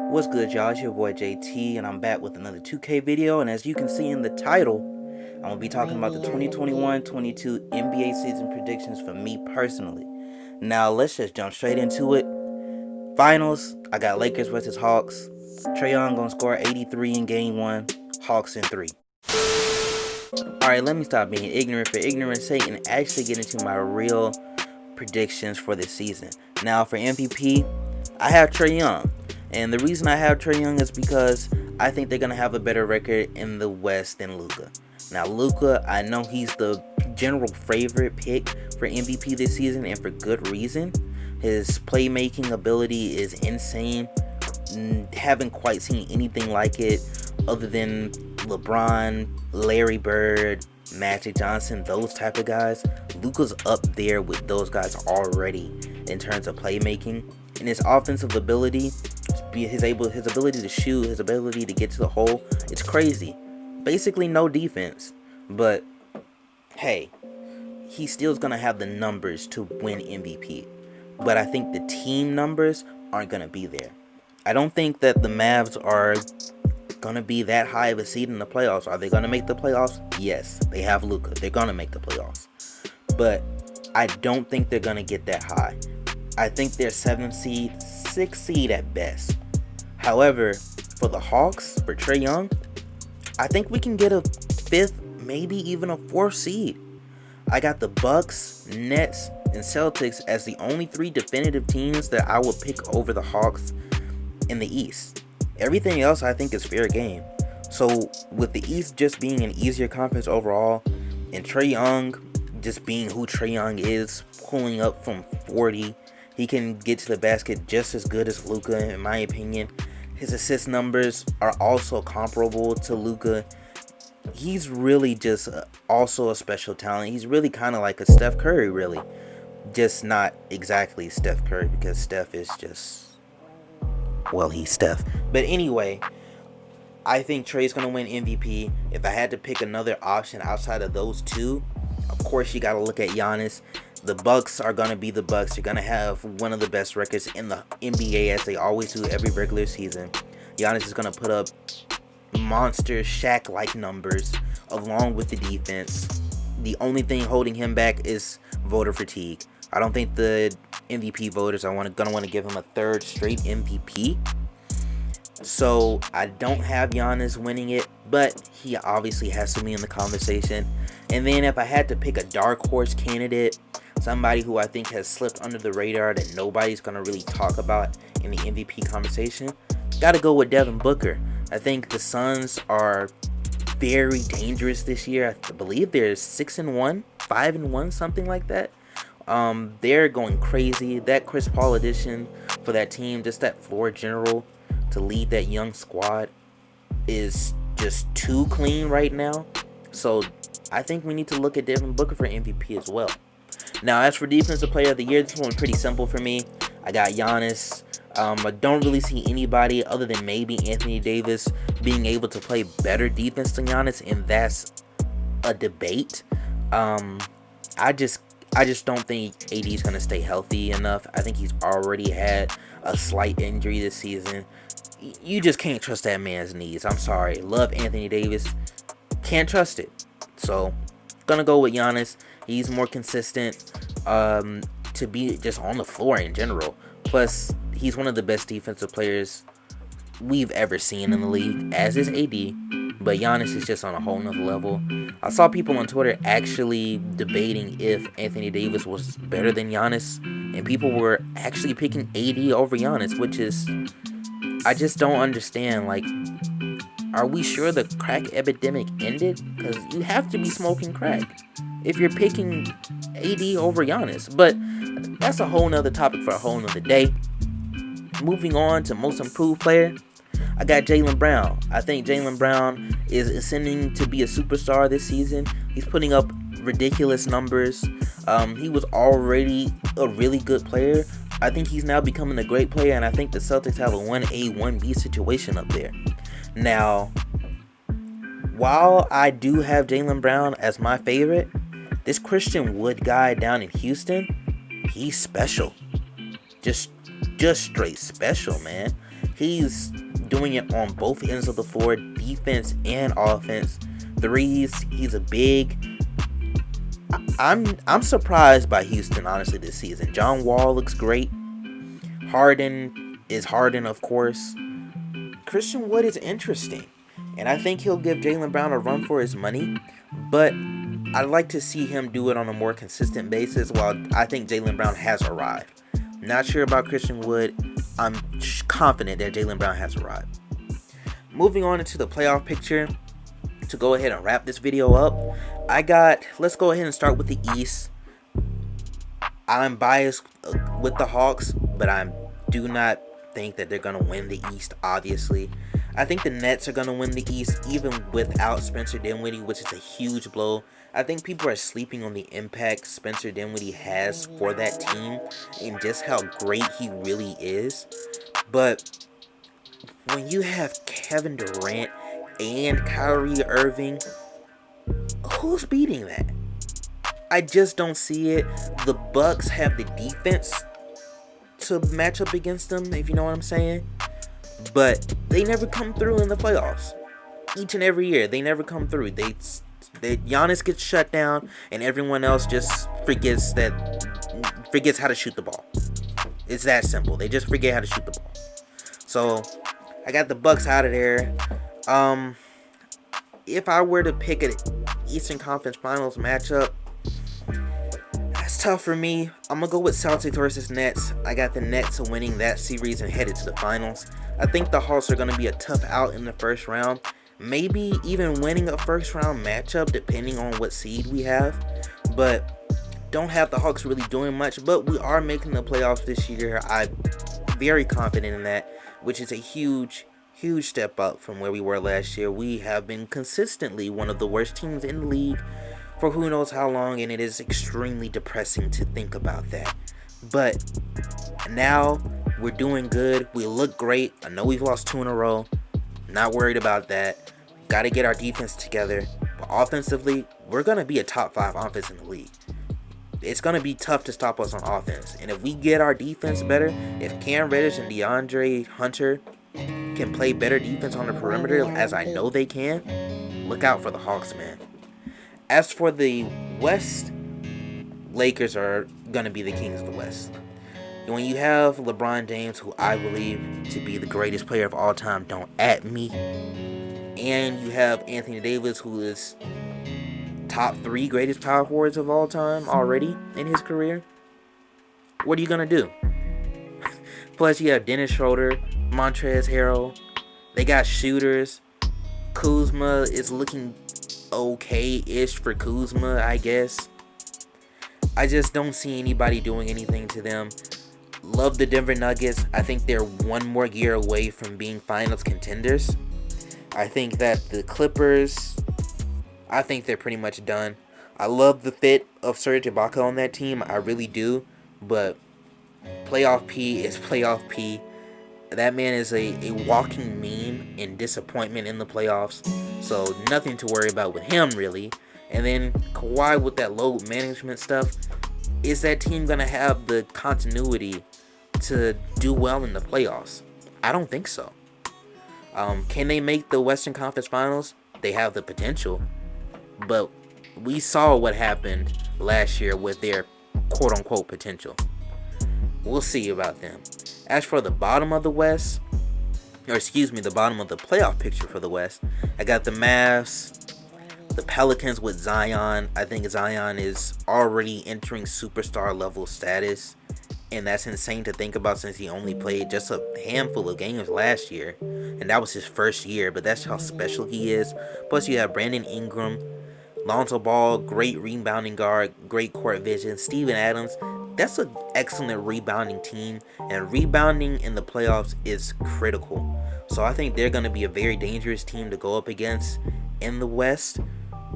What's good, y'all? It's your boy JT, and I'm back with another 2K video. And as you can see in the title, I'm gonna be talking about the 2021-22 NBA season predictions for me personally. Now, let's just jump straight into it. Finals, I got Lakers versus Hawks. Trae Young gonna score 83 in Game 1, Hawks in 3. Alright, let me stop being ignorant for ignorance sake and actually get into my real predictions for this season. Now, for MVP, I have Trae Young. And the reason I have Trae Young is because I think they're going to have a better record in the West than Luka. Now, Luka, I know he's the general favorite pick for MVP this season, and for good reason. His playmaking ability is insane. Haven't quite seen anything like it other than LeBron, Larry Bird, Magic Johnson, those type of guys. Luka's up there with those guys already in terms of playmaking. And his offensive ability, his ability to shoot, his ability to get to the hole, it's crazy. Basically no defense, but hey, he still's gonna have the numbers to win MVP. But I think the team numbers aren't gonna be there. I don't think that the Mavs are gonna be that high of a seed in the playoffs. Are they gonna make the playoffs? Yes, they have Luka. They're gonna make the playoffs, but I don't think they're gonna get that high. I think they're 7th seed, 6th seed at best. However, for the Hawks, for Trae Young, I think we can get a 5th, maybe even a 4th seed. I got the Bucks, Nets, and Celtics as the only 3 definitive teams that I would pick over the Hawks in the East. Everything else I think is fair game. So with the East just being an easier conference overall, and Trae Young just being who Trae Young is, pulling up from 40, he can get to the basket just as good as Luka, in my opinion. His assist numbers are also comparable to Luka. He's really just also a special talent. He's really kind of like a Steph Curry, really. Just not exactly Steph Curry, because Steph is just, well, he's Steph. But anyway, I think Trae's going to win MVP. If I had to pick another option outside of those two, of course you got to look at Giannis. The Bucks are going to be the Bucks. They're going to have one of the best records in the NBA, as they always do every regular season. Giannis is going to put up monster Shaq-like numbers along with the defense. The only thing holding him back is voter fatigue. I don't think the MVP voters are going to want to give him a 3rd straight MVP. So I don't have Giannis winning it, but he obviously has to be in the conversation. And then if I had to pick a dark horse candidate, somebody who I think has slipped under the radar that nobody's going to really talk about in the MVP conversation, got to go with Devin Booker. I think the Suns are very dangerous this year. I believe they're 6-1, 5-1, something like that. They're going crazy. That Chris Paul addition for that team, just that floor general to lead that young squad, is just too clean right now. So I think we need to look at Devin Booker for MVP as well. Now, as for Defensive Player of the Year, this one's pretty simple for me. I got Giannis. I don't really see anybody other than maybe Anthony Davis being able to play better defense than Giannis, and that's a debate. I just don't think AD is going to stay healthy enough. I think he's already had a slight injury this season. You just can't trust that man's knees. I'm sorry. Love Anthony Davis. Can't trust it. So, gonna go with Giannis. He's more consistent to be just on the floor in general. Plus, he's one of the best defensive players we've ever seen in the league, as is AD. But Giannis is just on a whole nother level. I saw people on Twitter actually debating if Anthony Davis was better than Giannis, and people were actually picking AD over Giannis, which is, I just don't understand. Like, are we sure the crack epidemic ended? Because you have to be smoking crack if you're picking AD over Giannis. But that's a whole nother topic for a whole nother day. Moving on to most improved player, I got Jaylen Brown. I think Jaylen Brown is ascending to be a superstar this season. He's putting up ridiculous numbers. He was already a really good player. I think he's now becoming a great player, and I think the Celtics have a 1A, 1B situation up there. Now, while I do have Jaylen Brown as my favorite, this Christian Wood guy down in Houston, he's special. Just straight special, man. He's doing it on both ends of the floor, defense and offense. Threes, he's a big. I'm surprised by Houston, honestly, this season. John Wall looks great. Harden is Harden, of course. Christian Wood is interesting, and I think he'll give Jaylen Brown a run for his money, but I'd like to see him do it on a more consistent basis. While I think Jaylen Brown has arrived, not sure about Christian Wood. I'm confident that Jaylen Brown has arrived. Moving on into the playoff picture, to go ahead and wrap this video up, let's go ahead and start with the East. I'm biased with the Hawks, but I do not think that they're going to win the East, obviously. I think the Nets are going to win the East even without Spencer Dinwiddie, which is a huge blow. I think people are sleeping on the impact Spencer Dinwiddie has for that team and just how great he really is. But when you have Kevin Durant and Kyrie Irving, who's beating that? I just don't see it. The Bucks have the defense to match up against them, if you know what I'm saying. But they never come through in the playoffs. Each and every year, they never come through. Giannis gets shut down, and everyone else just forgets how to shoot the ball. It's that simple. They just forget how to shoot the ball. So I got the Bucks out of there. If I were to pick an Eastern Conference Finals matchup, that's tough for me. I'm going to go with Celtics versus Nets. I got the Nets winning that series and headed to the finals. I think the Hawks are going to be a tough out in the first round. Maybe even winning a first round matchup depending on what seed we have. But don't have the Hawks really doing much. But we are making the playoffs this year. I'm very confident in that, which is a huge step up from where we were last year. We have been consistently one of the worst teams in the league for who knows how long, and it is extremely depressing to think about that. But now we're doing good. We look great. I know we've lost 2 in a row. Not worried about that. Got to get our defense together. But offensively, we're going to be a top 5 offense in the league. It's going to be tough to stop us on offense. And if we get our defense better, if Cam Reddish and DeAndre Hunter can play better defense on the perimeter, as I know they can, look out for the Hawks, man. As for the West, Lakers are going to be the kings of the West. And when you have LeBron James, who I believe to be the greatest player of all time, don't at me, and you have Anthony Davis, who is top 3 greatest power forwards of all time already in his career, what are you going to do? Plus, you have Dennis Schroeder, Montrezl Harrell. They got shooters. Kuzma is looking okay-ish for Kuzma, I guess. I just don't see anybody doing anything to them. Love the Denver Nuggets. I think they're one more year away from being finals contenders. I think that the Clippers, I think they're pretty much done. I love the fit of Serge Ibaka on that team. I really do. But playoff P is playoff P. That man is a walking meme in disappointment in the playoffs. So nothing to worry about with him, really. And then Kawhi with that load management stuff. Is that team going to have the continuity to do well in the playoffs? I don't think so. Can they make the Western Conference Finals? They have the potential. But we saw what happened last year with their quote-unquote potential. We'll see about them. As for the bottom of the West, the bottom of the playoff picture for the West, I got the Mavs, the Pelicans with Zion. I think Zion is already entering superstar level status, and that's insane to think about since he only played just a handful of games last year, and that was his first year, but that's how special he is. Plus, you have Brandon Ingram, Lonzo Ball, great rebounding guard, great court vision, Steven Adams. That's an excellent rebounding team, and rebounding in the playoffs is critical. So I think they're going to be a very dangerous team to go up against in the West,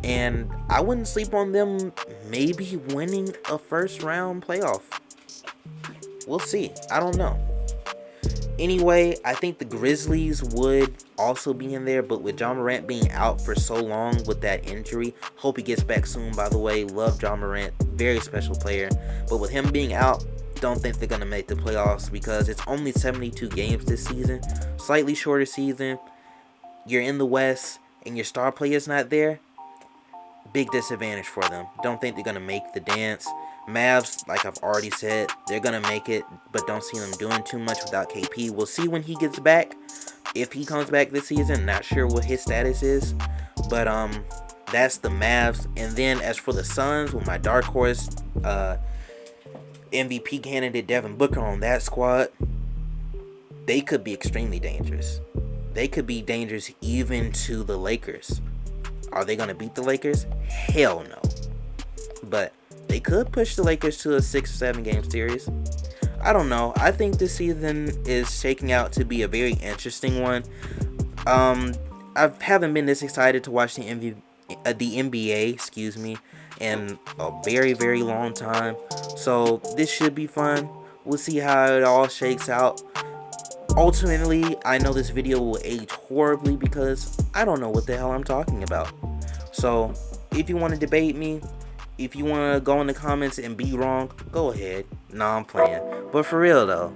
and I wouldn't sleep on them maybe winning a first round playoff. We'll see. I don't know. Anyway, I think the Grizzlies would also be in there, but with Ja Morant being out for so long with that injury, hope he gets back soon, by the way. Love Ja Morant, very special player. But with him being out, don't think they're gonna make the playoffs because it's only 72 games this season, slightly shorter season. You're in the West and your star player's not there. Big disadvantage for them. Don't think they're gonna make the dance. Mavs, like I've already said, they're gonna make it, but don't see them doing too much without KP. We'll see when he gets back. If he comes back this season, not sure what his status is, but that's the Mavs. And then as for the Suns, with my dark horse MVP candidate Devin Booker on that squad, they could be extremely dangerous. They could be dangerous even to the Lakers. Are they going to beat the Lakers? Hell no. But they could push the Lakers to a 6 or 7 game series. I don't know. I think this season is shaking out to be a very interesting one. I haven't been this excited to watch the NBA, in a very, very long time. So this should be fun. We'll see how it all shakes out. Ultimately, I know this video will age horribly because I don't know what the hell I'm talking about. So if you want to debate me, if you want to go in the comments and be wrong, go ahead. Nah, I'm playing. But for real though,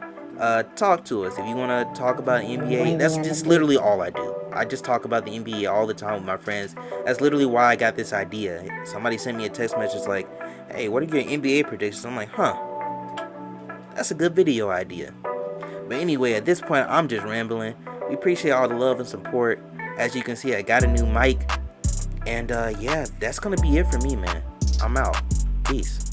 talk to us. If you want to talk about NBA, that's just literally all I do. I just talk about the NBA all the time with my friends. That's literally why I got this idea. Somebody sent me a text message like, hey, what are your NBA predictions? I'm like, that's a good video idea. But anyway, at this point, I'm just rambling. We appreciate all the love and support. As you can see, I got a new mic. And yeah, that's going to be it for me, man. I'm out. Peace.